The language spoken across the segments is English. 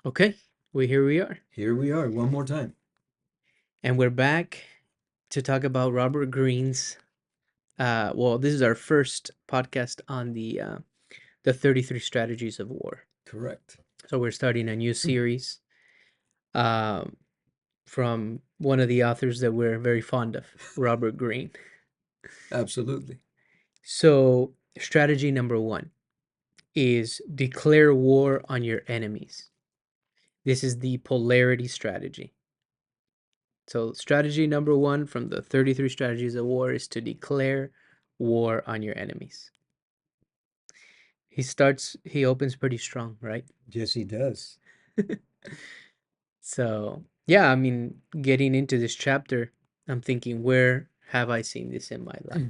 Okay, here we are. Here we are, one more time. And we're back to talk about Robert Greene's well, this is our first podcast on the 33 strategies of war. Correct. So we're starting a new series um from one of the authors that we're very fond of, Robert Greene. Absolutely. So, strategy number 1 is declare war on your enemies. This is the polarity strategy. So, strategy number 1 from the 33 strategies of war is to declare war on your enemies. He opens pretty strong, right? Yes, he does. So, yeah, I mean, getting into this chapter, I'm thinking, where have I seen this in my life?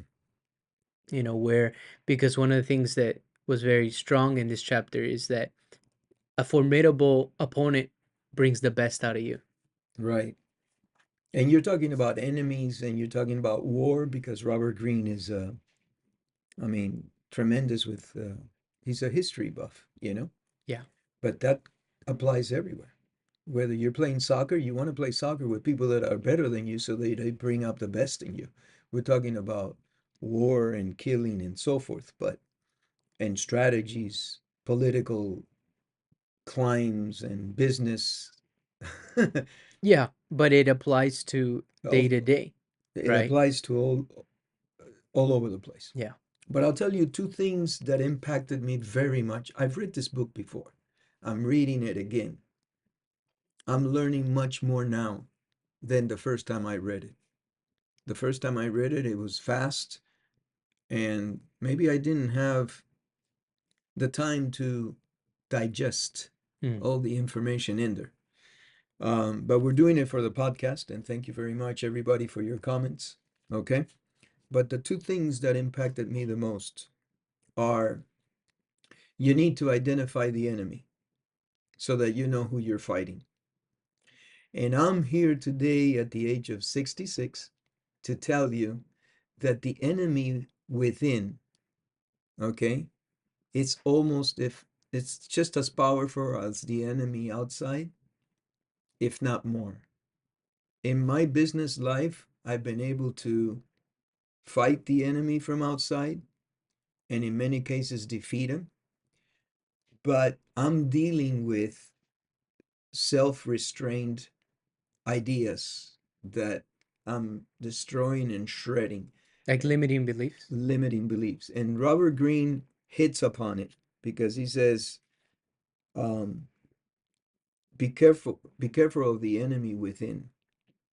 Where, because one of the things that was very strong in this chapter is that a formidable opponent brings the best out of you. Right. And you're talking about enemies and you're talking about war because Robert Greene is, tremendous with, he's a history buff. Yeah. But that applies everywhere. Whether you're playing soccer, you want to play soccer with people that are better than you so they bring up the best in you. We're talking about war and killing and so forth, and strategies, political climbs and business. Yeah, but it applies to day Oh, to day, it right? applies to all over the place. Yeah. But I'll tell you two things that impacted me very much. I've read this book before. I'm reading it again. I'm learning much more now than the first time I read it. The first time I read it, it was fast, and maybe I didn't have the time to digest Mm. all the information in there. But we're doing it for the podcast, and thank you very much, everybody, for your comments. Okay. But the two things that impacted me the most are you need to identify the enemy so that you know who you're fighting. And I'm here today at the age of 66 to tell you that the enemy within, okay, it's almost if it's just as powerful as the enemy outside, if not more. In my business life, I've been able to fight the enemy from outside and in many cases defeat him. But I'm dealing with self restrained ideas that I'm destroying and shredding, Like limiting beliefs. limiting beliefs. And Robert Greene hits upon it because he says, um, be careful of the enemy within.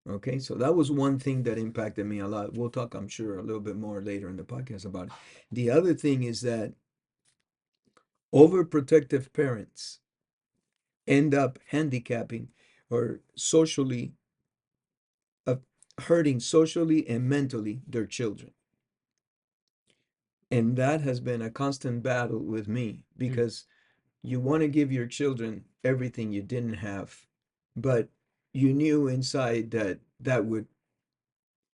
Okay, so that was one thing that impacted me a lot. We'll talk, I'm sure, a little bit more later in the podcast about it. The other thing is that overprotective parents end up handicapping or socially uh, hurting socially and mentally their children. And that has been a constant battle with me Mm. because you want to give your children everything you didn't have, but you knew inside that that would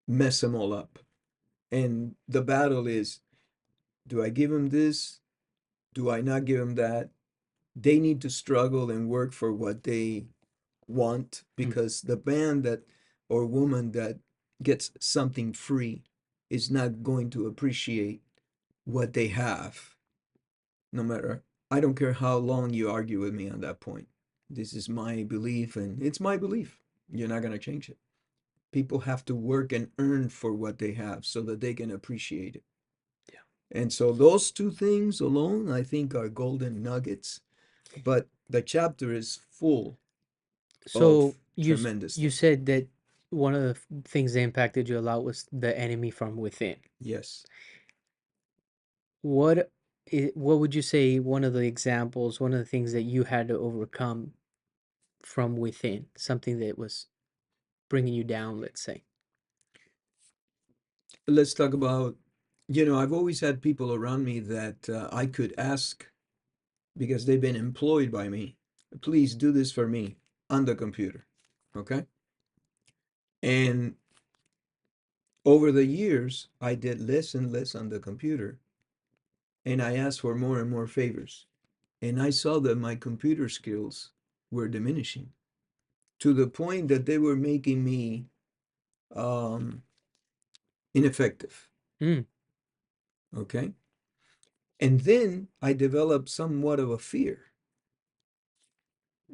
mess them all up. And the battle is, do I give them this? Do I not give them that? They need to struggle and work for what they want Mm. because the man that or woman that gets something free is not going to appreciate what they have, no matter. I don't care how long you argue with me on that point. This is my belief, and it's my belief. You're not going to change it. People have to work and earn for what they have so that they can appreciate it. Yeah. And so those two things alone, I think, are golden nuggets. But the chapter is full So of tremendous you things. said that one of the things that impacted you a lot was the enemy from within. Yes. What would you say one of the examples, one of the things that you had to overcome from within, something that was bringing you down, let's say? Let's talk about, I've always had people around me that I could ask because they've been employed by me. Please do this for me on the computer. Okay. And over the years, I did less and less on the computer and I asked for more and more favors. And I saw that my computer skills were diminishing to the point that they were making me um, ineffective. Mm, Okay. And then I developed somewhat of a fear,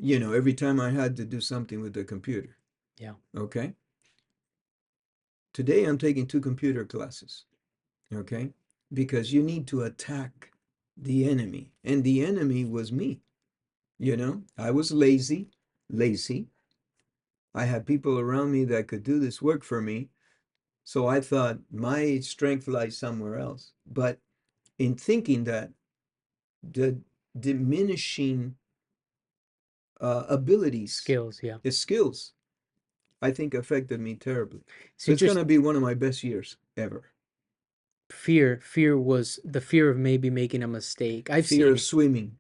every time I had to do something with the computer. yeah. Okay. Today I'm taking 2 computer classes. Okay. Because you need to attack the enemy. And the enemy was me. I was lazy. I had people around me that could do this work for me. So I thought my strength lies somewhere else. But in thinking that, the diminishing abilities, Skills, yeah. skills, I think affected me terribly. It's So it's going to interesting. be one of my best years ever. Fear was the fear of maybe making a mistake. I've Fear seen of it. swimming,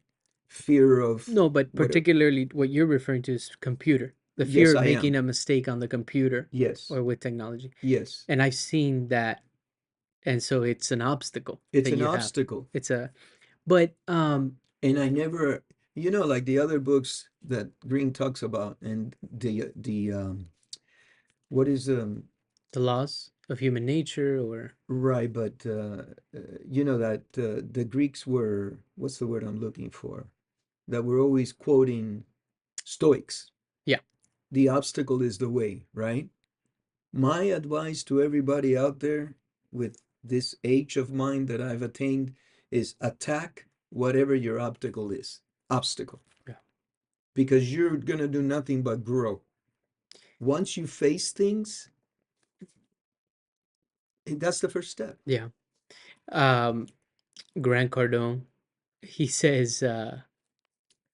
fear of No, but whatever. particularly what you're referring to is computer. The fear Yes, of I making am. a mistake on the computer Yes, or with technology. yes. And I've seen that, and so it's an obstacle It's that an you have. obstacle. It's a but And I never, like the other books that Greene talks about, and the what is the laws of human nature or right, but that the Greeks were, what's the word I'm looking for? That were always quoting Stoics. yeah. The obstacle is the way, right? My advice to everybody out there with this age of mine that I've attained is attack whatever your obstacle is. Obstacle. Yeah. Because you're going to do nothing but grow. Once you face things, that's the first step. Yeah. Um Grant Cardone, he says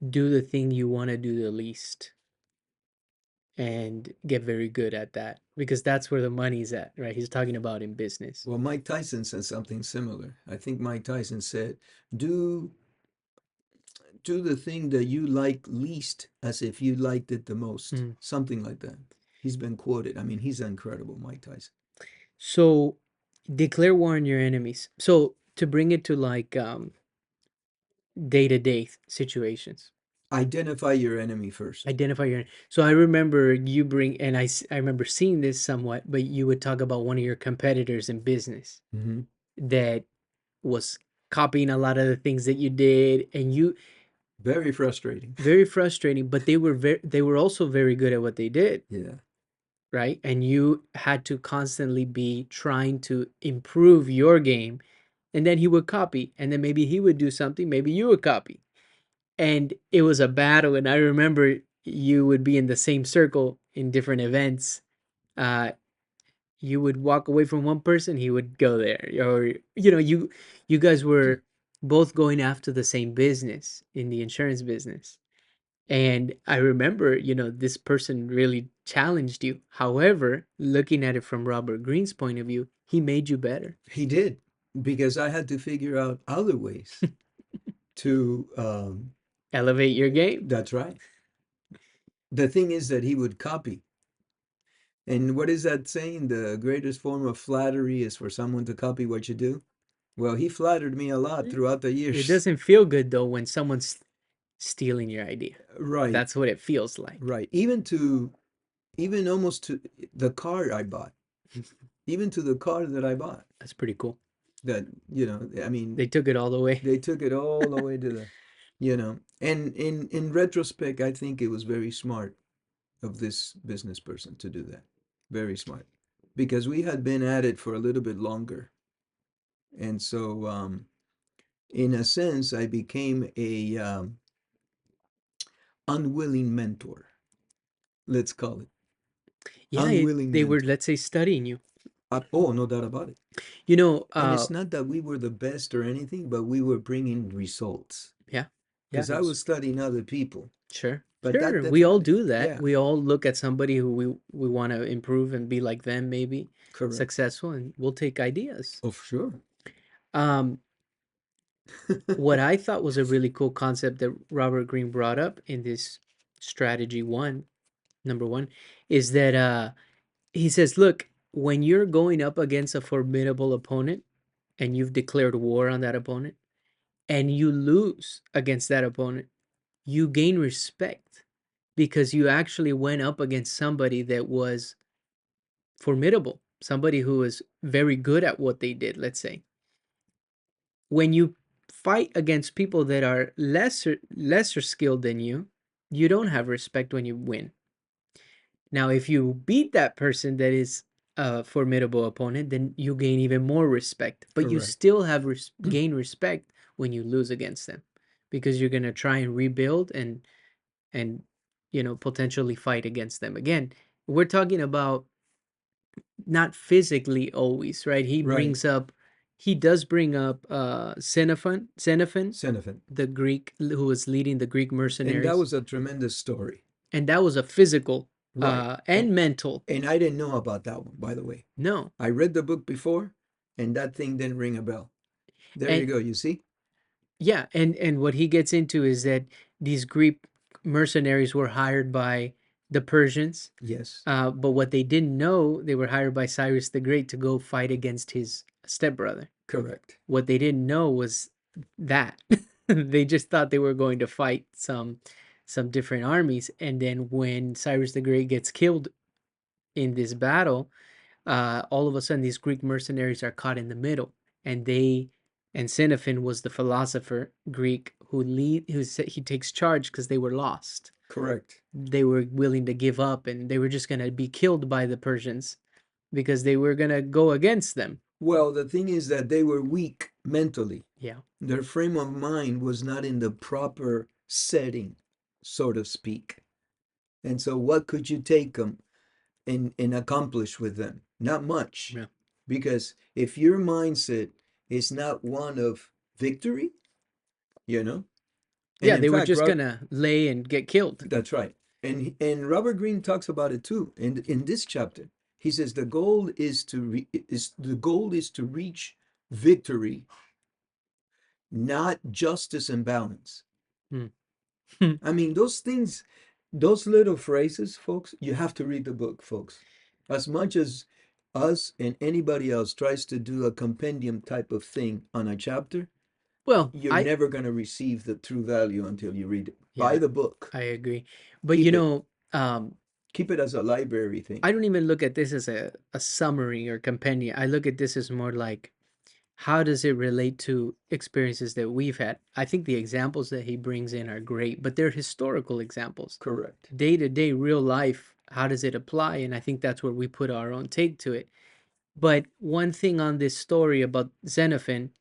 do the thing you want to do the least and get very good at that because that's where the money's at, right? He's talking about in business. Well, Mike Tyson said something similar. I think Mike Tyson said, do do the thing that you like least as if you liked it the most. Mm. Something like that. He's been quoted. I mean, he's incredible, Mike Tyson. So declare war on your enemies. So to bring it to like day-to-day situations, Identify your enemy first. identify your. So I remember you bring, and I remember seeing this somewhat, but you would talk about one of your competitors in business Mm-hmm. that was copying a lot of the things that you did, and you Very frustrating. very frustrating, but they were also very good at what they did, Yeah. right? And you had to constantly be trying to improve your game, and then he would copy, and then maybe he would do something, maybe you would copy, and it was a battle. And I remember you would be in the same circle in different events. uh you would walk away from one person, he would go there, or you guys were both going after the same business in the insurance business. And I remember, this person really challenged you. However, looking at it from Robert Greene's point of view, he made you better. He did, because I had to figure out other ways to. Elevate your game. That's right. The thing is that he would copy. And what is that saying? The greatest form of flattery is for someone to copy what you do. Well, he flattered me a lot throughout the It years. doesn't feel good though when someone's stealing your idea. Right, That's what it feels like. right. Even almost to the car I bought, even to the car that I bought. That's pretty cool. That, I mean, They took it all the way. they took it all the way to and in retrospect, I think it was very smart of this business person to do that. Very smart. Because we had been at it for a little bit longer. And so, in a sense, I became a unwilling mentor. Let's call it Yeah, unwilling they were, mentor. let's say, studying you. Oh, no doubt about it. You know, And it's not that we were the best or anything, but we were bringing results. yeah, yeah, Because it I was was studying other people. sure, But that sure. We all definitely, do that. yeah, We all look at somebody who we want to improve and be like them, maybe correct. successful, and we'll take ideas. Oh, for sure. Um, what I thought was a really cool concept that Robert Greene brought up in this strategy one, number one, is that he says, look, when you're going up against a formidable opponent and you've declared war on that opponent and you lose against that opponent, you gain respect. because you actually went up against somebody that was formidable, somebody who was very good at what they did, let's say. When you fight against people that are lesser skilled than you don't have respect when you win. Now, if you beat that person that is a formidable opponent, then you gain even more respect. But you Correct. still have gain respect when you lose against them, because you're gonna try and rebuild and potentially fight against them again. We're talking about not physically always, right? Right. He does bring up Xenophon, Xenophon. the Greek who was leading the Greek And that mercenaries, was a tremendous story. and that was a physical Right. and mental. And I didn't know about that one, by the way. No, I read the book before, and that thing didn't ring a bell. There you and go. You see? yeah, and what he gets into is that these Greek mercenaries were hired by the Persians, Yes. but what they didn't know, they were hired by Cyrus the Great to go fight against his stepbrother. Correct. What they didn't know was that they just thought they were going to fight some different armies, and then when Cyrus the Great gets killed in this battle, all of a sudden these Greek mercenaries are caught in the middle, and Xenophon was the philosopher Greek he takes charge because they were lost. Correct. They were willing to give up, and they were just going to be killed by the Persians because they were going to go against them. Well, the thing is that they were weak mentally. Yeah. Their frame of mind was not in the proper setting, so to speak. And so, what could you take them and accomplish with them? Not much. Yeah. Because if your mindset is not one of victory, you know, and Yeah, in they were fact, just gonna lay and get killed. that's right. And Robert Greene talks about it too in this chapter. He says the goal is to reach victory, not justice and balance. Hmm. I mean, those things, those little phrases, folks, you have to read the book, folks. As much as us and anybody else tries to do a compendium type of thing on a chapter, Well, you're I never going to receive the true value until you read it. Buy yeah, the book. I agree. But Keep it. Keep it as a library thing. I don't even look at this as a summary or compendium. I look at this as more like, how does it relate to experiences that we've had? I think the examples that he brings in are great, but they're historical examples. Correct. Day to day, real life, how does it apply? And I think that's where we put our own take to it. But one thing on this story about Xenophon,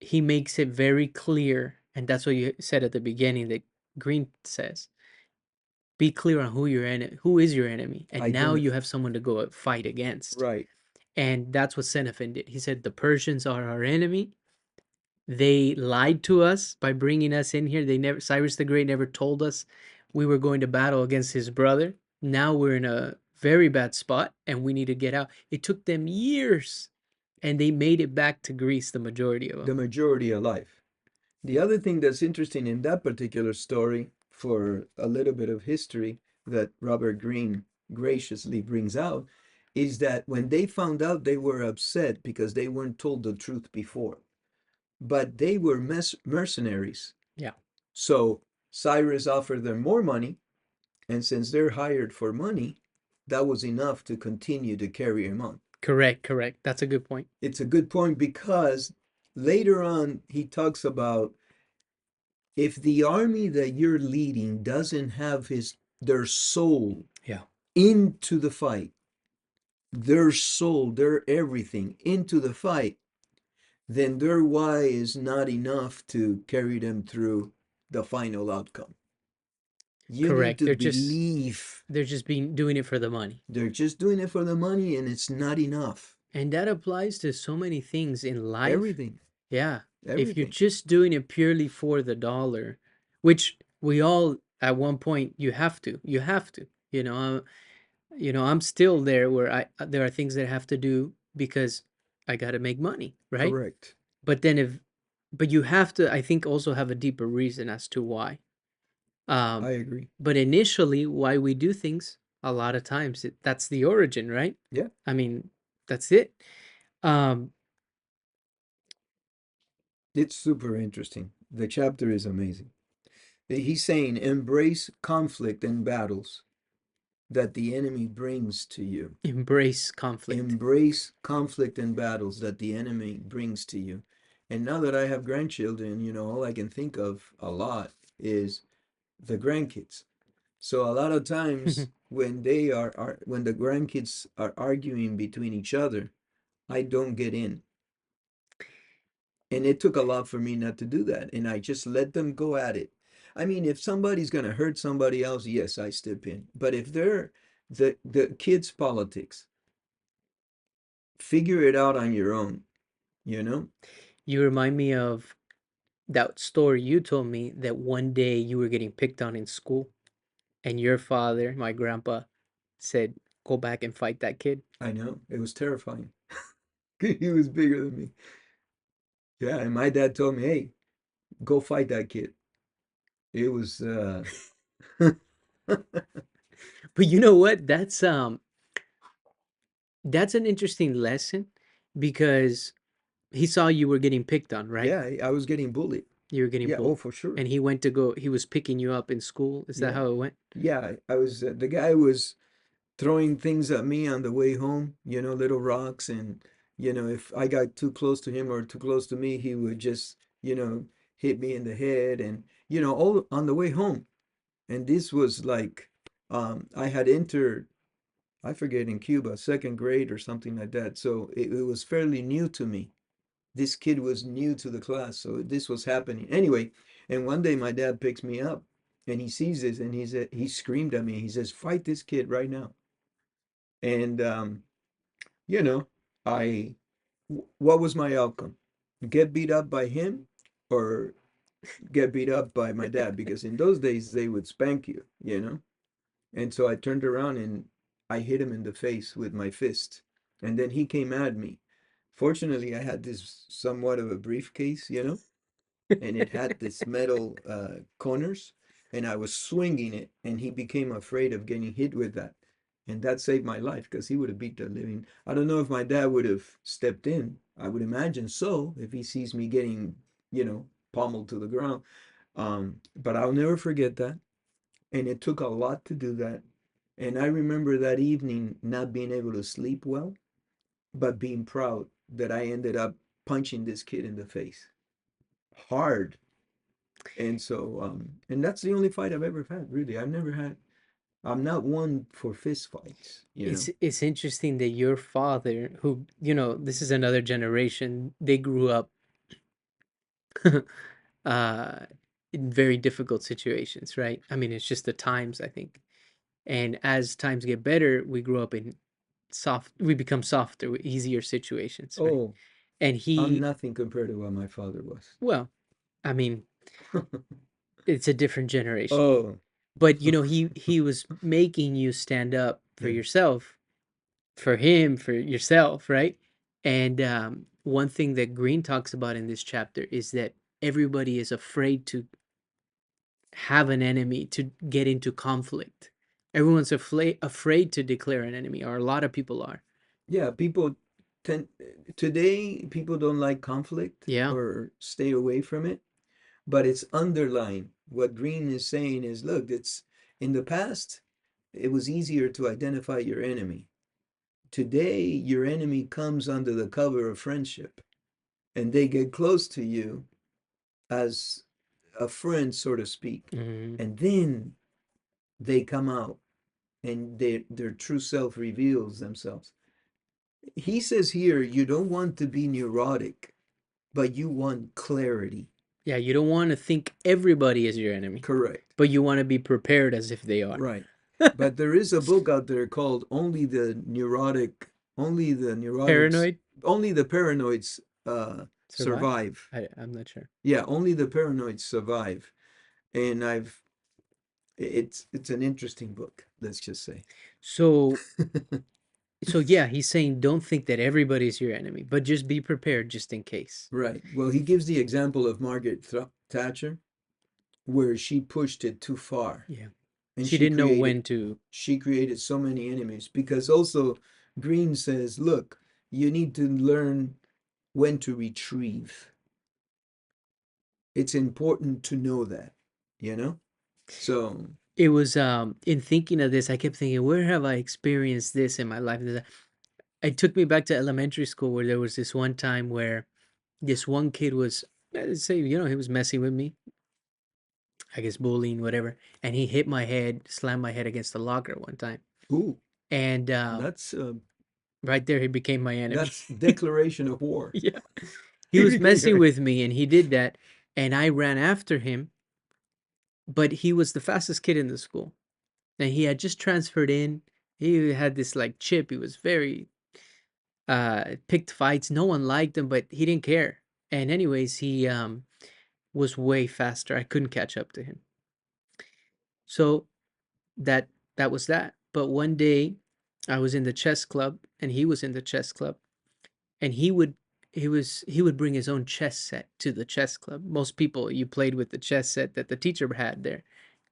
he makes it very clear, and that's what you said at the beginning that Greene says. Be clear on who is your enemy, and now you Identify. have someone to go fight against. Right. And that's what Xenophon did. He said the Persians are our enemy. They lied to us by bringing us in here. They never Cyrus the Great never told us we were going to battle against his brother. Now we're in a very bad spot and we need to get out. It took them years, and they made it back to Greece, the majority of The them. majority alive. The other thing that's interesting in that particular story, for a little bit of history that Robert Greene graciously brings out, is that when they found out, they were upset because they weren't told the truth before. But they were mercenaries. Yeah. So Cyrus offered them more money, and since they're hired for money, that was enough to continue to carry him on. Correct, correct. That's a good point. It's a good point because later on he talks about if the army that you're leading doesn't have their soul Yeah. into the fight, their soul, their everything into the fight, then their why is not enough to carry them through the final outcome. You need Correct. to believe They're just being doing it for the money. they're just doing it for the money and it's not enough. And that applies to so many things in life. Everything, Yeah. If you're everything. just doing it purely for the dollar, which we all at one point you have to, I'm still there where there are things that I have to do because I got to make money, right? Correct. But but you have to, I think, also have a deeper reason as to why. I Um, agree. but initially, why we do things, a lot of times, that's the origin, right? Yeah, I mean, that's it. Um, it's super interesting. The chapter is amazing. He's saying embrace conflict and battles that the enemy brings to you. Embrace conflict. Embrace conflict and battles that the enemy brings to you. And now that I have grandchildren, all I can think of a lot is the grandkids. So a lot of times when when the grandkids are arguing between each other, I don't get in. And it took a lot for me not to do that. And I just let them go at it. I mean, if somebody's going to hurt somebody else, yes, I step in. But if they're the kids' politics, figure it out on your own, you know? You remind me of that story you told me that one day you were getting picked on in school, and your father, my grandpa, said, "Go back and fight that kid." I know. It was terrifying. He was bigger than me. Yeah, and my dad told me, "Hey, go fight that kid." It was But you know what? That's an interesting lesson because he saw you were getting picked on, right? yeah, I was getting bullied. You were getting Yeah, oh bullied. for sure. And he was picking you up in school. Is that Yeah. how it went? Yeah, I was the guy was throwing things at me on the way home, little rocks. And, if I got too close to him or too close to me, he would just, hit me in the head and, all on the way home. And this was like, I had entered, I forget, in Cuba, second grade or something like that. So it was fairly new to me. This kid was new to the class. So this was happening. Anyway, and one day my dad picks me up and he sees this and he screamed at me. He says, fight this kid right now. And you know, I what was my outcome? Get beat up by him or get beat up by my dad? Because in those days they would spank you. And so I turned around and I hit him in the face with my fist. And then he came at me. Fortunately, I had this somewhat of a briefcase, and it had this metal corners, and I was swinging it, and he became afraid of getting hit with that, and that saved my life because he would have beat the living. I don't know if my dad would have stepped in. I would imagine so if he sees me getting, pummeled to the ground. But I'll never forget that, and it took a lot to do that. And I remember that evening not being able to sleep well, but being proud that I ended up punching this kid in the face hard. And so, and that's the only fight I've ever had, really. I'm not one for fist fights. It's interesting that your father, who, this is another generation, they grew up uh in very difficult situations, right? I mean, it's just the times, I think. And as times get better, we grow up in we become softer with easier situations, right? Oh, And I'm he, nothing compared to what my father was. well, I mean, it's a different generation. Oh, But he was making you stand up for yeah. yourself, for him, for yourself, right? And one thing that Greene talks about in this chapter is that everybody is afraid to have an enemy, to get into conflict. Everyone's afraid to declare an enemy, or a lot of people are. Yeah, people tend today people don't like conflict Yeah, or stay away from it, but it's underlying. What Greene is saying is, look, it's in the past, it was easier to identify your enemy. Today, your enemy comes under the cover of friendship and they get close to you as a friend, so to speak. hmm, And then they come out and their true self reveals themselves. He says here, you don't want to be neurotic, but you want clarity. yeah. You don't want to think everybody is your enemy, Correct. but you want to be prepared as if they are. Right. But there is a book out there called Only the Neurotics, Paranoid Only the Paranoids survive. Survive. I'm not sure. Yeah, Only the Paranoids Survive. And it's an interesting book, let's just say. So yeah, he's saying don't think that everybody's your enemy, but just be prepared just in case. Right. Well, he gives the example of Margaret Thatcher, where she pushed it too far, Yeah, and she didn't know when to. she created so many enemies. Because also, Greene says, look, you need to learn when to retrieve. It's important to know that. you know? So, It was in thinking of this, I kept thinking, where have I experienced this in my life? It took me back to elementary school where there was this one time where this one kid was, let's say, he was messing with me, I guess bullying, whatever, and he hit my head, slammed my head against the locker one time, ooh, and that's right there he became my enemy. that's declaration of war. Yeah, he was messing with me, and he did that, and I ran after him, but he was the fastest kid in the school, and he had just transferred in. He had this like chip. He was very picked fights. No one liked him, but he didn't care. And anyways, he was way faster. I couldn't catch up to him. So that that was that. But one day I was in the chess club and he was in the chess club, and he would bring his own chess set to the chess club. Most people, you played with the chess set that the teacher had there.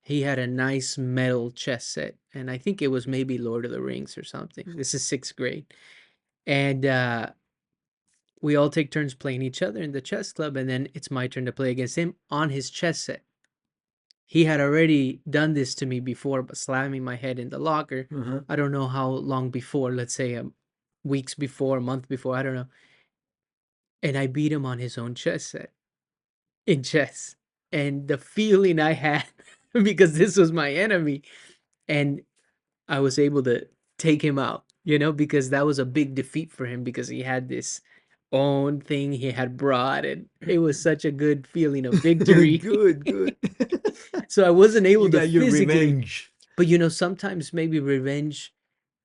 He had a nice metal chess set, and I think it was maybe Lord of the Rings or something. This is 6th grade. And we all take turns playing each other in the chess club, and then it's my turn to play against him on his chess set. He had already done this to me before, but slamming my head in the locker. Uh-huh. I don't know how long before, let's say weeks before, a month before, I don't know. And I beat him on his own chess set in chess. And the feeling I had, because this was my enemy, and I was able to take him out, because that was a big defeat for him because he had this own thing he had brought, and it was such a good feeling of victory. Good, good. So I wasn't able You to got your physically, revenge. but sometimes maybe revenge,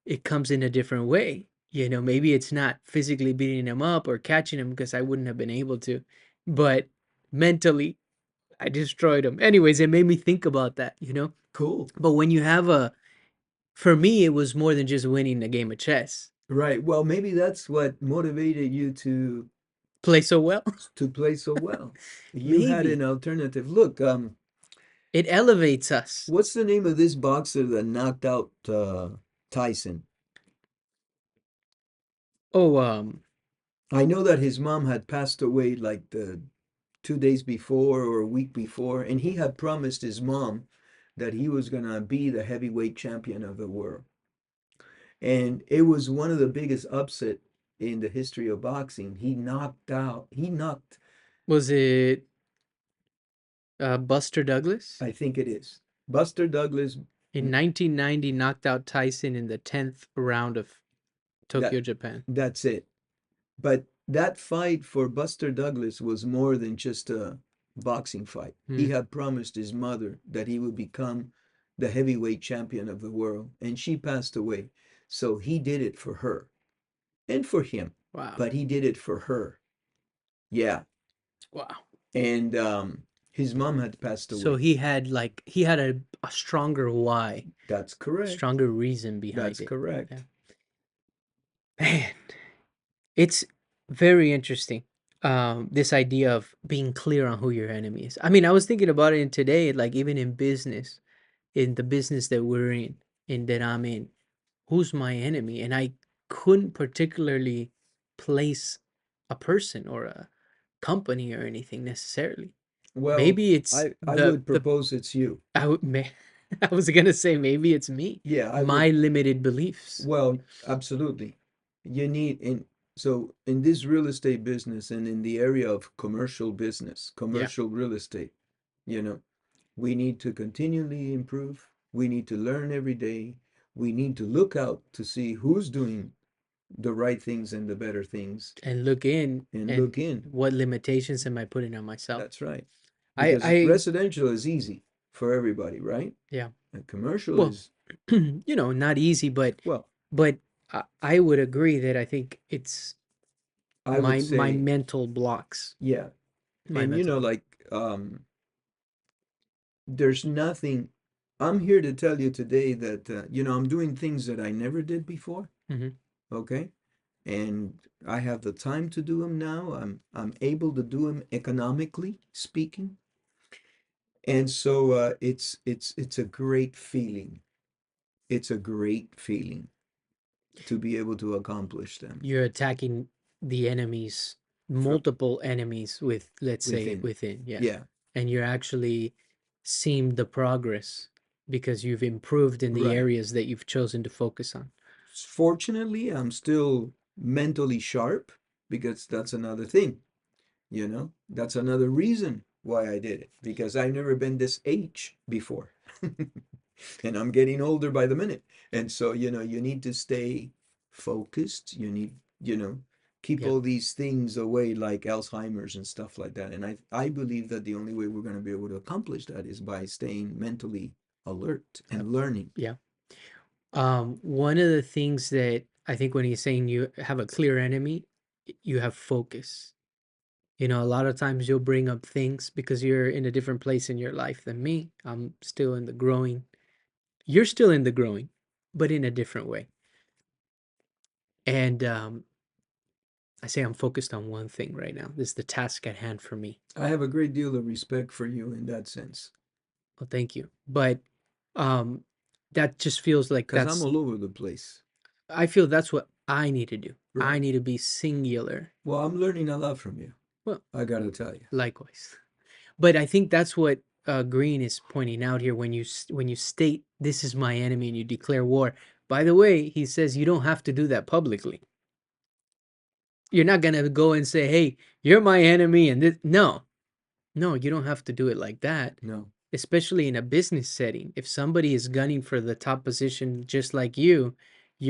it comes in a different way. Maybe it's not physically beating him up or catching him because I wouldn't have been able to, but mentally I destroyed him. Anyways, it made me think about that. Cool. But when you have for me, it was more than just winning a game of chess. Right. Well, maybe that's what motivated you Play so well. to play so well. You had an Maybe alternative. Look, it elevates us. what's the name of this boxer that knocked out Tyson? Oh, I know that his mom had passed away like the 2 days before or a week before, and he had promised his mom that he was gonna be the heavyweight champion of the world. And it was one of the biggest upset in the history of boxing. He knocked, was it Buster Douglas? I think it is. Buster Douglas, In 1990, knocked out Tyson in the 10th round of that Tokyo, Japan. that's it. But that fight for Buster Douglas was more than just a boxing fight. He Hmm. had promised his mother that he would become the heavyweight champion of the world, and she passed away. So he did it for her and for him, Wow. but he did it for her. Yeah. Wow. And his mom had passed So away. he had a stronger why, That's correct. stronger reason That's behind it. Yeah. correct. Man, it's very interesting. This idea of being clear on who your enemy is. I mean, I was thinking about it in today, like even in business, in the business that we're in that I'm in, who's my enemy? And I couldn't particularly place a person or a company or anything necessarily. Well, Maybe it's I would propose it's you. I would may, I was gonna say maybe it's me, Yeah, I would. my limited beliefs. Well, absolutely. You need in so in this real estate business and in the area of commercial business, Yeah, commercial real estate, you know, we need to continually improve. We need to learn every day. We need to look out to see who's doing the right things and the better things and look in and and look in. what limitations am I putting on myself? That's right. I Because I residential is easy for everybody, right? yeah. And commercial Well, is, not easy, but well, but I would agree that I think it's I would my say, mental blocks. yeah. My And mental block. like there's nothing. I'm here to tell you today that I'm doing things that I never did before. Hmm. Okay, and I have the time to do them now. I'm able to do them economically speaking, and so it's a great feeling. It's a great feeling to be able to accomplish them You're attacking the enemies, from multiple enemies with, let's say, within. within, yeah. Yeah, And you're actually seem the progress because you've improved in the Right. areas that you've chosen to focus on. Fortunately, I'm still mentally sharp because that's another thing, you know? That's another reason why I did it because I've never been this age before. And I'm getting older by the minute. And so, you need to stay focused. You need, keep Yeah. all these things away like Alzheimer's and stuff like that. And I believe that the only way we're going to be able to accomplish that is by staying mentally alert and learning. Yeah. One of the things that I think when he's saying you have a clear enemy, you have focus. You know, a lot of times you'll bring up things because you're in a different place in your life than me. I'm still in the growing. You're still in the growing, but in a different way. And I say I'm focused on one thing right now. This is the task at hand for me. I have a great deal of respect for you in that sense Well, thank you. But um, that just feels like because I'm that's, all over the place. I feel that's what I need to do. I Right. need to be singular. Well, I'm learning a lot from you. Well, I got to tell you. likewise. But I think that's what Greene is pointing out here when when you state this is my enemy and you declare war. By the way, he says you don't have to do that publicly. You're not gonna go and say, "Hey, you're my enemy," and this. No, no, you don't have to do it like that. No, Especially in a business setting, if somebody is gunning for the top position just like you're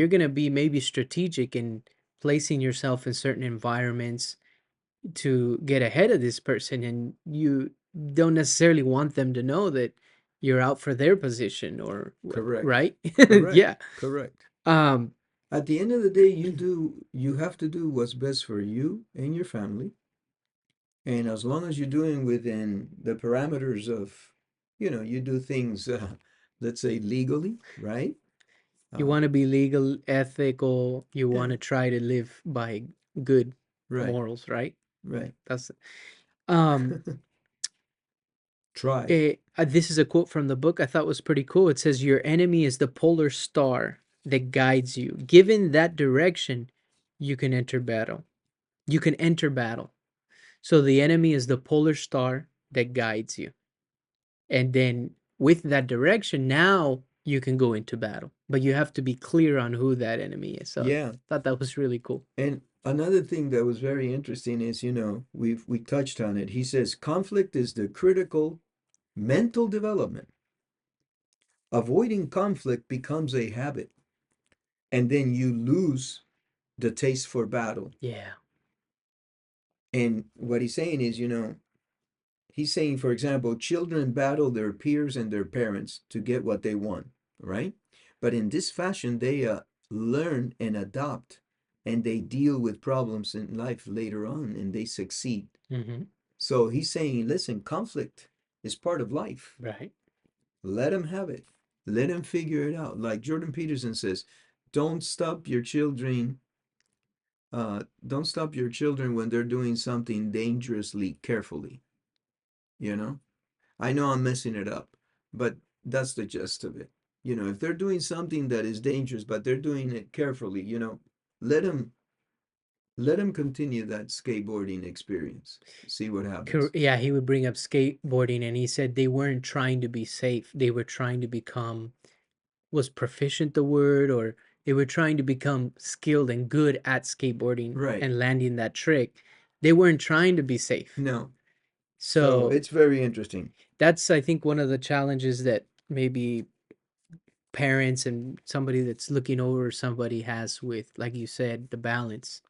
gonna be maybe strategic in placing yourself in certain environments to get ahead of this person, and you don't necessarily want them to know that you're out for their position or correct. right. Correct. Yeah. Correct. um At the end of the day, you have to do what's best for you and your family. And as long as you're doing within the parameters of, you do things, let's say legally, right? you Uh, want to be legal, ethical, you yeah, want to try to live by good right, morals, right? right. That's um Try. this is a quote from the book I thought was pretty cool. It says your enemy is the polar star that guides you. Given that direction, you can enter battle. You can enter battle. So the enemy is the polar star that guides you. And then with that direction, now you can go into battle. But you have to be clear on who that enemy is. So I Yeah. thought that was really cool. And another thing that was very interesting is, we touched on it. He says conflict is the critical mental development. Avoiding conflict becomes a habit, and then you lose the taste for battle. Yeah. And what he's saying is, he's saying, for example, children battle their peers and their parents to get what they want, right? But in this fashion, they learn and adopt, and they deal with problems in life later on, and they succeed. Mm-hmm. So he's saying, listen, conflict is part of life. Right. Let them have it. Let them figure it out. Like Jordan Peterson says, don't stop your children. Don't stop your children when they're doing something dangerously carefully. You know, I know I'm messing it up, but that's the gist of it. If they're doing something that is dangerous, but they're doing it carefully, let them continue that skateboarding experience. See what happens. Yeah, he would bring up skateboarding and he said they weren't trying to be safe. They were trying to become, was proficient the word, or they were trying to become skilled and good at skateboarding Right. and landing that trick. They weren't trying to be safe. No. So So it's very interesting. that's, I think, one of the challenges that maybe parents and somebody that's looking over somebody has with, like you said, the balance,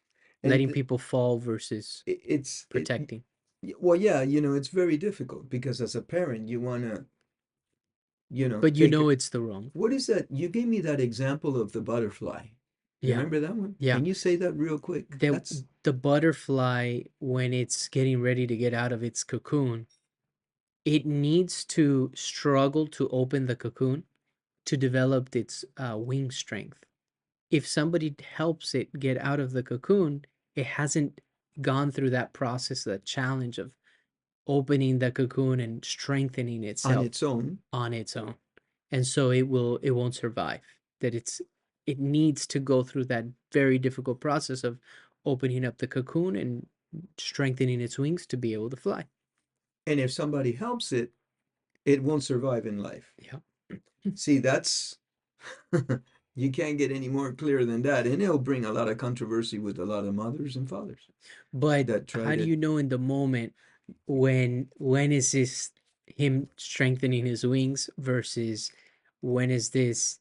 letting And people fall versus it's it protecting. well, yeah, it's very difficult because as a parent, you want to, But you take know it. it's the wrong. What is that? You gave me that example of the butterfly. You Yeah, remember that one? yeah. Can you say that real quick? The That's the butterfly, when it's getting ready to get out of its cocoon, it needs to struggle to open the cocoon to develop its wing strength. If somebody helps it get out of the cocoon, it hasn't gone through that process, that challenge of opening the cocoon and strengthening on itself its own. on its own. And so it won't survive. That it needs to go through that very difficult process of opening up the cocoon and strengthening its wings to be able to fly. And if somebody helps it, it won't survive in life. Yeah. See, that's you can't get any more clear than that, and it'll bring a lot of controversy with a lot of mothers and fathers But that try how do to. you know in the moment when is this him strengthening his wings versus when is this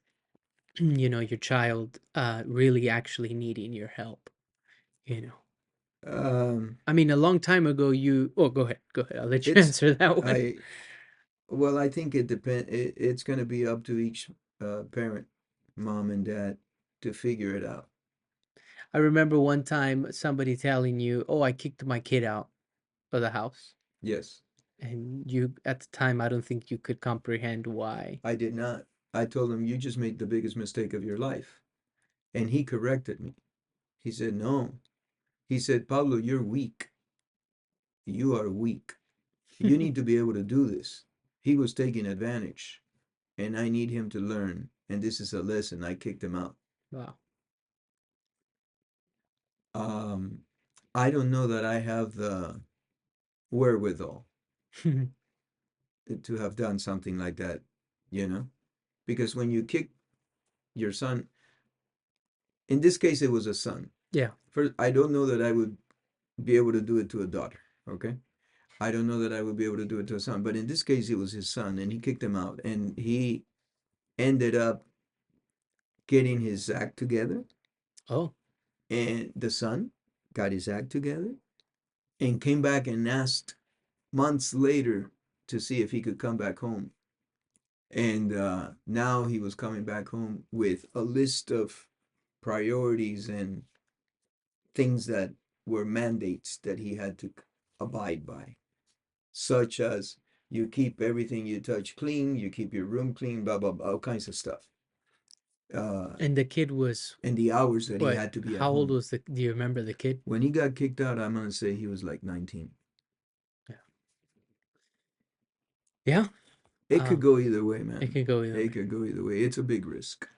your child really actually needing your help, you know? Um, I mean, a long time ago you oh, go ahead. Go ahead. I'll let you it's answer that one. I well, I think it depend. It's going to be up to each parent, mom and dad, to figure it out. I remember one time somebody telling you, "Oh, I kicked my kid out of the house." Yes, And you at the time I don't think you could comprehend why. I did not. I told him you just made the biggest mistake of your life, and he corrected me. He said, "No." He said, "Pablo, you're weak. You are weak. You need to be able to do this." He was taking advantage, and I need him to learn. And this is a lesson. I kicked him out. Wow. Um, I don't know that I have the wherewithal to have done something like that, you know? Because when you kick your son, in this case, it was a son. Yeah. First, I don't know that I would be able to do it to a daughter, okay? I don't know that I would be able to do it to a son, but in this case, it was his son, and he kicked him out, and he ended up getting his act together, Oh. and the son got his act together and came back and asked months later to see if he could come back home. And now he was coming back home with a list of priorities and things that were mandates that he had to abide by, such as you keep everything you touch clean, you keep your room clean, blah, blah, blah, all kinds of stuff. Uh, And the kid was and the hours that he what? had to be at How old home. was the do you remember the kid? When he got kicked out, I'm going to say he was like 19. Yeah. Yeah. It could go either way, It man. could go either It way. could go either way. It's a big risk.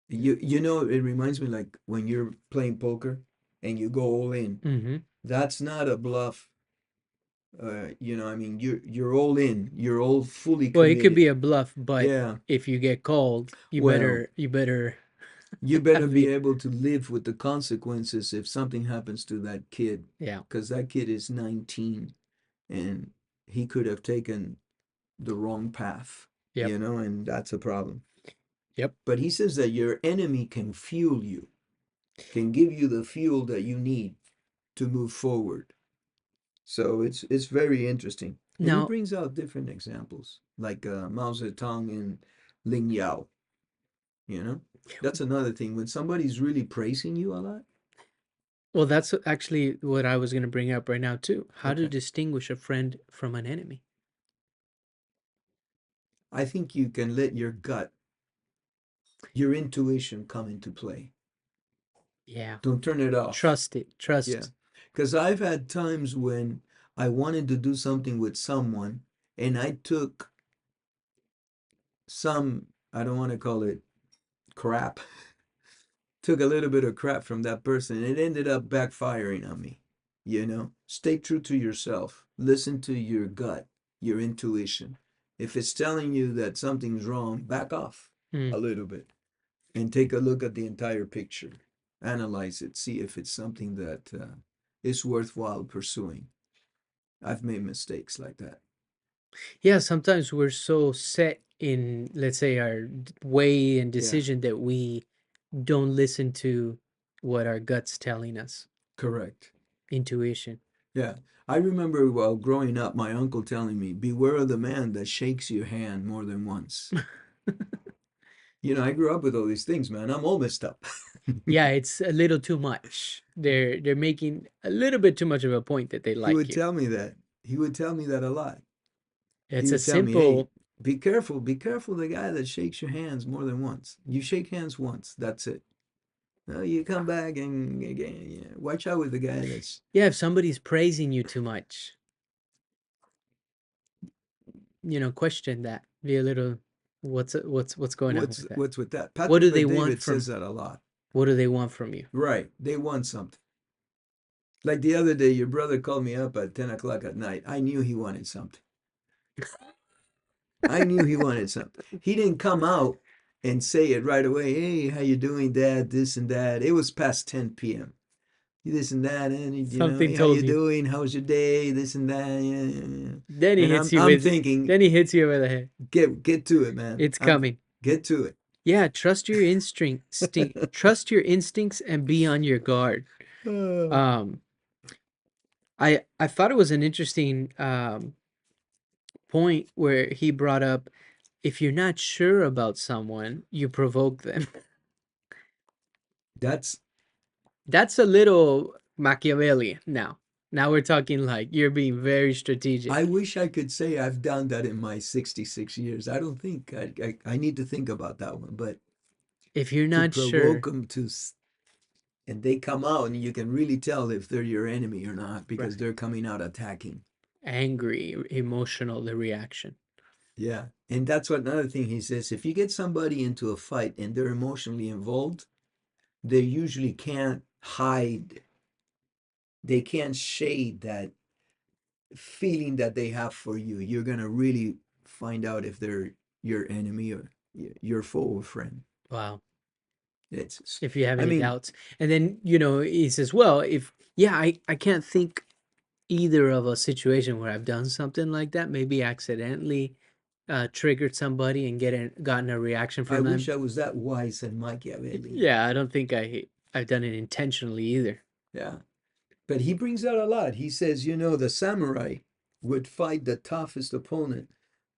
You know, it reminds me like when you're playing poker and you go all in. Mm-hmm. That's not a bluff. I mean, you're all in. You're all fully Well, it could committed. be a bluff, but Yeah. if you get called, you Well, better you better have be the able to live with the consequences if something happens to that kid, yeah. because that kid is 19 and he could have taken the wrong path, Yep. and that's a problem. Yep. But he says that your enemy can fuel you, can give you the fuel that you need to move forward. So it's very interesting, and he Now, brings out different examples like Mao Zedong and Ling Yao. You know, that's another thing when somebody's really praising you a lot. well, that's actually what I was going to bring up right now too. How to Okay, distinguish a friend from an enemy. I think you can let your gut, your intuition come into play. Yeah. Don't turn it off. Trust it. Yeah, Trust. because I've had times when I wanted to do something with someone, and I took some, I don't want to call it crap, took a little bit of crap from that person, and it ended up backfiring on me. Stay true to yourself. Listen to your gut, your intuition. If it's telling you that something's wrong, back off Mm. a little bit and take a look at the entire picture. Analyze it, see if it's something that is worthwhile pursuing. I've made mistakes like that. Yeah, sometimes we're so set in, let's say, our way and Yeah, decision that we don't listen to what our gut's telling us. correct. Intuition. Yeah. I remember while growing up, my uncle telling me, beware of the man that shakes your hand more than once. I grew up with all these things, man. I'm all messed up. Yeah, it's a little too much. They're making a little bit too much of a point that they He like would you. tell me that. He would tell me that a lot. He It's a would tell me, hey, simple, be careful the guy that shakes your hands more than once. You shake hands once, that's it. You come back and again, yeah, watch out with the guy that's yeah, if somebody's praising you too much, question that. Be a little, what's going on what's with that? what's with that. What Patrick do Bet they want David says from that a lot. what do they want from you? Right. They want something. Like the other day, your brother called me up at 10 o'clock at night. I knew he wanted something. I knew he wanted something. He didn't come out and say it right away. Hey, how you doing, Dad? This and that. It was past 10 p.m. This and that, and Something hey, how you told you. doing? How's your day? This and that. Yeah, yeah, yeah. Then he And hits you I'm with. thinking, Then he hits you over the head. get to it, man. It's I'm coming. get to it. Yeah, trust your trust your instincts and be on your guard. Uh, Um, I thought it was an interesting point where he brought up if you're not sure about someone, you provoke them. that's That's a little Machiavelli now. Now we're talking like you're being very I strategic. wish I could say I've done that in my 66 years. I don't think I need to think about that one, but If you're to not provoke sure, them and they come out and you can really tell if they're your enemy or not because right, they're coming out attacking. angry, emotional, the reaction. Yeah. And that's what another thing he says. If you get somebody into a fight and they're emotionally involved, they usually can't hide, they can't shade that feeling that they have for you. You're going to really find out if they're your enemy or your foe or friend. Wow. It's, If you have I any mean, doubts. And then, he says, well, if, yeah, I can't think either of a situation where I've done something like that, maybe accidentally triggered somebody and gotten a reaction I from wish them. I was that wise and Machiavelli. Yeah, I don't think I've done it intentionally either. Yeah. But he brings out a lot. He says, the samurai would fight the toughest opponent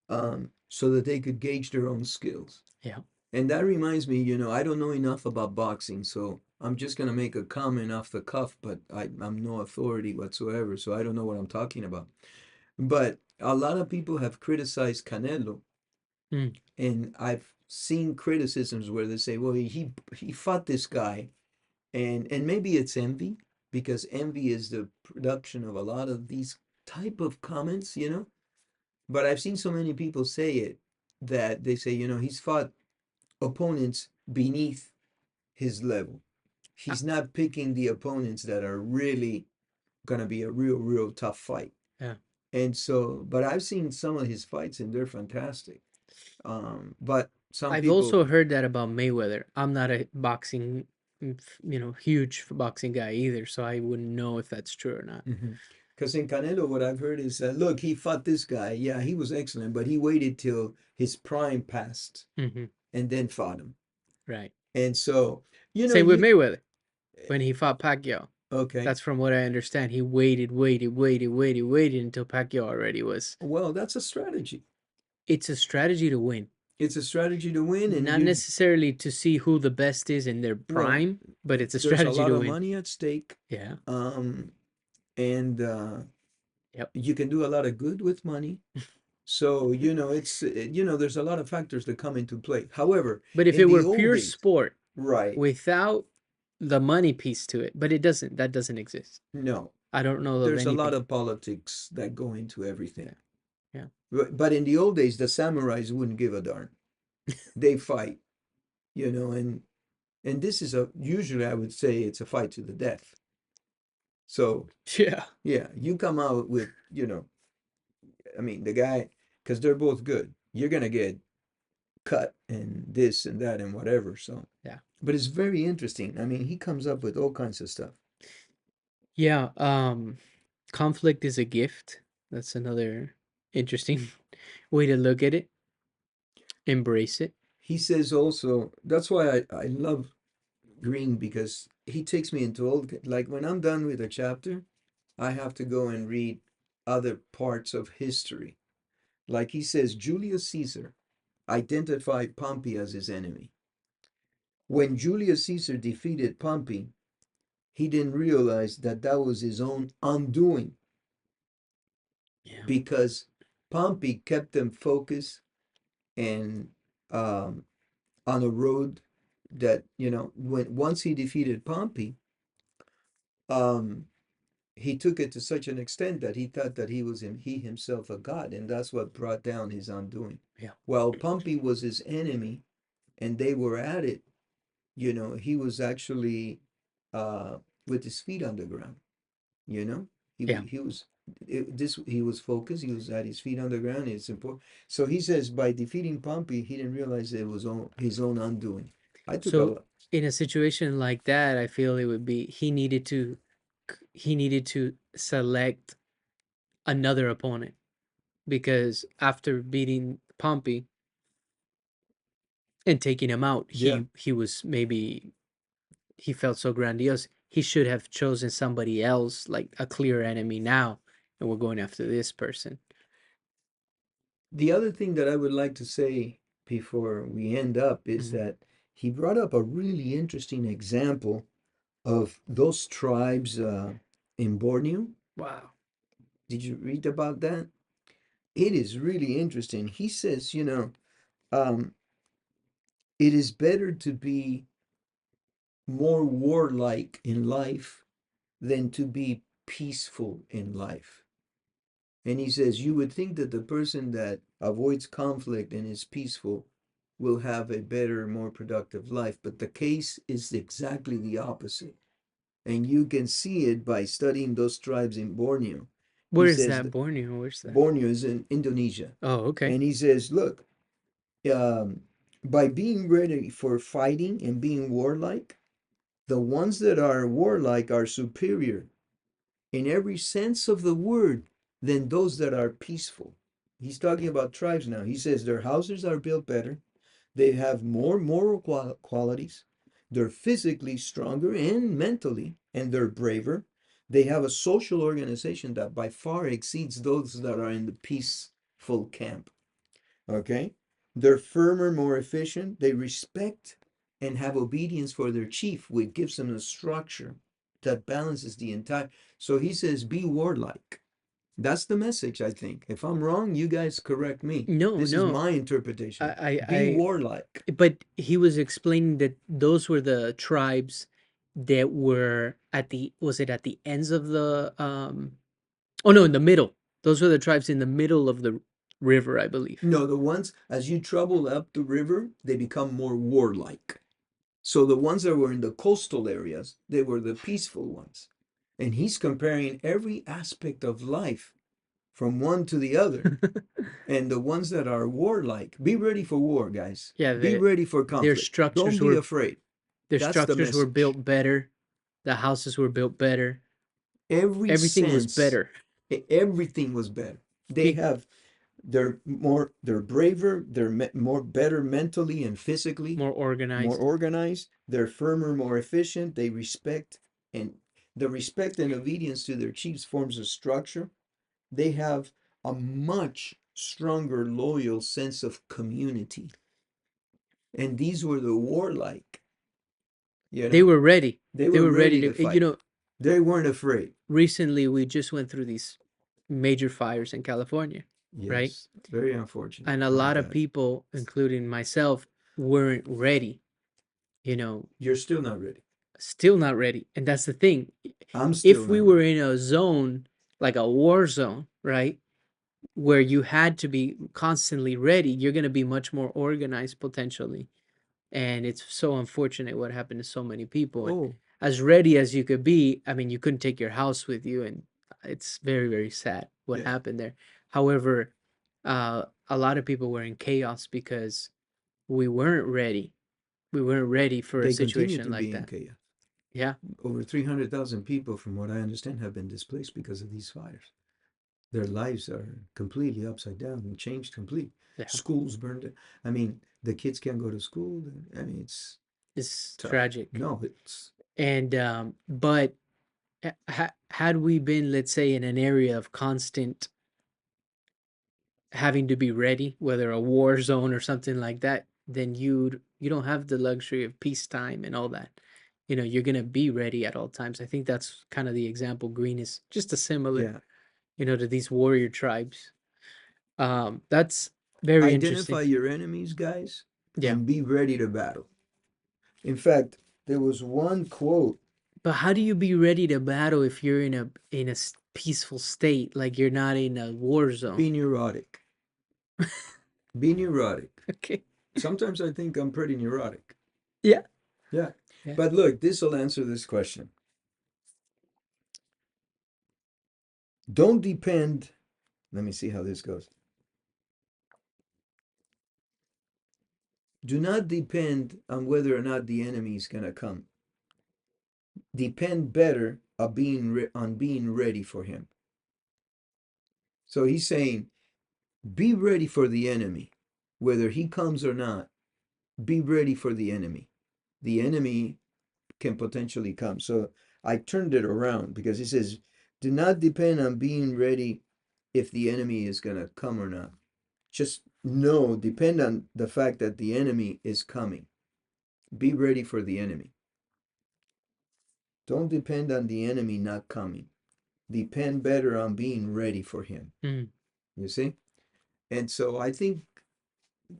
so that they could gauge their own skills. Yeah. And that reminds me, I don't know enough about boxing, so I'm just going to make a comment off the cuff, but I'm no authority whatsoever, so I don't know what I'm talking about. But a lot of people have criticized Canelo, Mm, and I've seen criticisms where they say, well, he fought this guy, and maybe it's envy, because envy is the production of a lot of these type of comments. But I've seen so many people say it that they say, he's fought opponents beneath his level. uh, He's not picking the opponents that are really gonna be a real, real tough fight. yeah. And so, but I've seen some of his fights and they're fantastic. But some I've people, also heard that about Mayweather. I'm not a boxing, huge boxing guy either, so I wouldn't know if that's true or not. because in Canelo, what I've heard is, look, he fought this guy. Yeah, he was excellent, but he waited till his prime passed Hmm. and then fought him. Right. And so, Same with Mayweather when he fought Pacquiao. okay, That's from what I understand. He waited until Pacquiao already was. well, that's a strategy. It's a strategy to win, It's a strategy to win, and not necessarily to see who the best is in their well, prime, but it's a there's a strategy lot to of win. money at stake, Yeah. um, and Yep. you can do a lot of good with money. So it's there's a lot of factors that come into play. However, But if in it the were old pure days, sport right? without the money piece to it, but it doesn't. That doesn't exist. No, I don't know of there's a lot anything. of politics that go into everything. Yeah. Yeah. But in the old days, the samurais wouldn't give a darn. They fight, and this is a usually I would say it's a fight to the death. So Yeah. yeah, you come out with I mean the guy because they're both good. You're gonna get cut and this and that and whatever. So, Yeah. but it's very interesting. I mean, he comes up with all kinds of stuff. Yeah. Conflict is a gift. That's another interesting way to look at it. Embrace it. He says also, that's why I love Greene because he takes me into like when I'm done with a chapter, I have to go and read other parts of history. Like he says, Julius Caesar identified Pompey as his enemy. When Julius Caesar defeated Pompey, he didn't realize that that was his own undoing Yeah. because Pompey kept them focused and um, on a road that when once he defeated Pompey, um, he took it to such an extent that he thought that he himself a god, and that's what brought down his undoing. Yeah. While Pompey was his enemy, and they were at it, he was actually uh, with his feet on the ground. You know, he Yeah. he was. this he was focused. He was at his feet on the ground. It's important. So he says by defeating Pompey, he didn't realize it was his own undoing. I took a So lot. in a situation like that, I feel it would be he needed to select another opponent because after beating Pompey and taking him out, Yeah. he was maybe he felt so grandiose. He should have chosen somebody else, like a clear enemy now, and we're going after this person. The other thing that I would like to say before we end up is Mhm. that he brought up a really interesting example of those tribes in Borneo. Wow. Did you read about that? It is really interesting. He says, um, it is better to be more warlike in life than to be peaceful in life. And he says, you would think that the person that avoids conflict and is peaceful will have a better, more productive life. But the case is exactly the opposite. And you can see it by studying those tribes in Borneo. He Where is says that Borneo? Where's that? Borneo is in Indonesia. Oh, okay. And he says, look, um, by being ready for fighting and being warlike, the ones that are warlike are superior in every sense of the word than those that are peaceful. He's talking about tribes now. He says their houses are built better, they have more moral qualities, they're physically stronger and mentally, and they're braver. They have a social organization that by far exceeds those that are in the peaceful camp. Okay? They're firmer, more efficient. They respect and have obedience for their chief, which gives them a structure that balances the entire. So he says, be warlike. That's the message, I think. If I'm wrong, you guys correct me. No, This is no. my interpretation. Be I warlike. but he was explaining that those were the tribes that were at the was it at the ends of the oh no, in the middle. Those were the tribes in the middle of the river, I believe. No, the ones, as you travel up the river, they become more warlike. So the ones that were in the coastal areas, they were the peaceful ones. And he's comparing every aspect of life from one to the other. And the ones that are warlike, be ready for war, guys. Yeah, Be ready for their conflict. Don't be afraid. That's the structures were message. built better, the houses were built better, Every everything was sense, better. everything was better. They Be have, they're braver, they're more better mentally and physically, more more organized. organized, they're firmer, more efficient, they respect, and the respect and obedience to their chiefs forms a structure. They have a much stronger, loyal sense of community. And these were the warlike, you They know, were ready. they They were were ready ready to to, fight. They weren't afraid. recently we just went through these major fires in California, right? Yes, very unfortunate. And a My lot of God. people, including myself, weren't ready, you know, You're still not ready. still not ready. And that's the thing. I'm still If we not were ready. in a zone, like a war zone, right, where you had to be constantly ready, you're going to be much more organized potentially. And it's so unfortunate what happened to so many people. And Oh, as ready as you could be, I mean, you couldn't take your house with you, and it's very, very sad what yeah. happened there. However, a lot of people were in chaos because we weren't ready. We weren't ready for a They continue situation to like be in that. chaos. Yeah, Over 300,000 people, from what I understand, have been displaced because of these fires. Their lives are completely upside down and changed completely. yeah, Schools burned. I mean, the kids can't go to school. I mean, it's it's tough. tragic. No, it's And but had we been, let's say, in an area of constant having to be ready, whether a war zone or something like that, then you don't have the luxury of peacetime and all that. You know, you're gonna be ready at all times. I think that's kind of the example Greene is just a similar, yeah. to these warrior tribes. That's very interesting. Identify your enemies, guys, Yeah. and be ready to battle. In fact, there was one quote: But how do you be ready to battle if you're in a peaceful state, like you're not in a war be zone? neurotic. Be neurotic. Okay. Sometimes I think I'm pretty neurotic. Yeah. Yeah. Yeah. But look, this will answer this question. Don't depend. Let me see how this goes. Do not depend on whether or not the enemy is going to come. Depend better on being ready for him. So he's saying, be ready for the enemy, whether he comes or not. Be ready for the enemy. The enemy can potentially come. So I turned it around because he says, do not depend on being ready if the enemy is going to come or not. Just know, depend on the fact that the enemy is coming. Be ready for the enemy. Don't depend on the enemy not coming. Depend better on being ready for him. Mm. You see? And so I think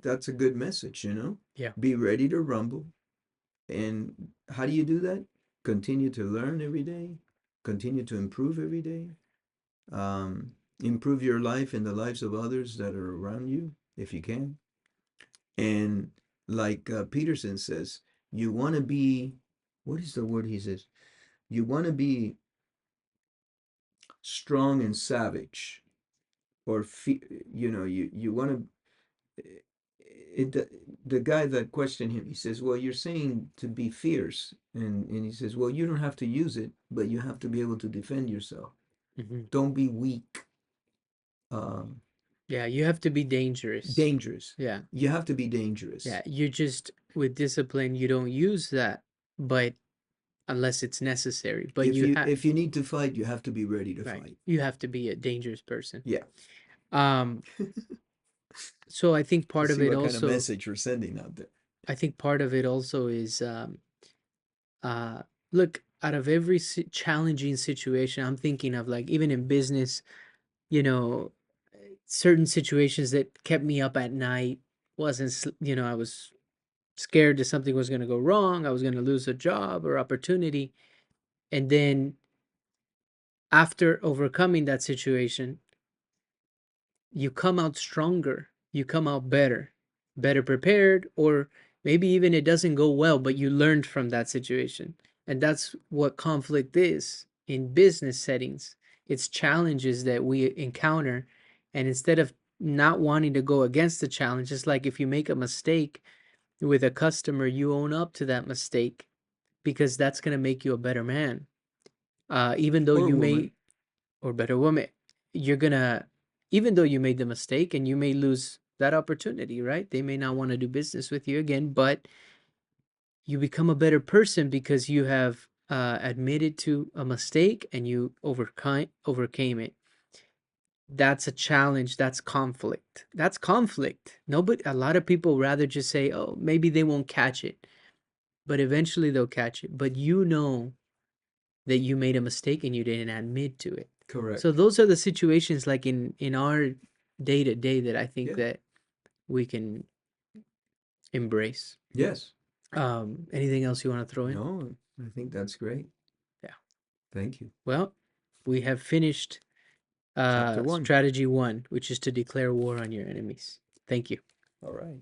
that's a good message, Yeah. Be ready to rumble. And how do you do that? Continue to learn every day, continue to improve every day, improve your life and the lives of others that are around you, if you can. And like Peterson says, you want to be, what is the word he says? You want to be strong and savage, or you want to. The guy that questioned him, he says, "Well, you're saying to be fierce," and he says, "Well, you don't have to use it, but you have to be able to defend yourself. Hmm. Don't be weak, um, Yeah, you have to be dangerous. dangerous. Yeah. You have to be dangerous. Yeah, you just with discipline you don't use that, but unless it's necessary. But If you you have if you need to fight, you have to be ready to right. fight." You have to be a dangerous person. Yeah. Um, so I think You part of see it what kind of also message we're sending out there. I think part of it also is uh look, out of every challenging situation, I'm thinking of like even in business, you know, certain situations that kept me up at night wasn't I was scared that something was going to go wrong, I was going to lose a job or opportunity, and then after overcoming that situation, you come out stronger, you come out better prepared, or maybe even it doesn't go well, but you learned from that situation. And that's what conflict is in business settings. It's challenges that we encounter, and instead of not wanting to go against the challenge, it's like if you make a mistake with a customer, you own up to that mistake because that's going to make you a better man. Even though Or you may, woman. or better woman, you're gonna, even though you made the mistake and you may lose that opportunity, right? They may not want to do business with you again, but you become a better person because you have admitted to a mistake and you overcame it. That's a challenge. That's conflict. That's conflict. Nobody, a lot of people rather just say, oh, maybe they won't catch it, but eventually they'll catch it. But you know that you made a mistake and you didn't admit to it. So Correct. those are the situations like in our day to day that I think Yeah. that we can embrace. Yes. Anything else you want to throw in? No, I think that's great. Yeah. Thank you. Well, we have finished Chapter 1. strategy 1, which is to declare war on your enemies. Thank you. All right.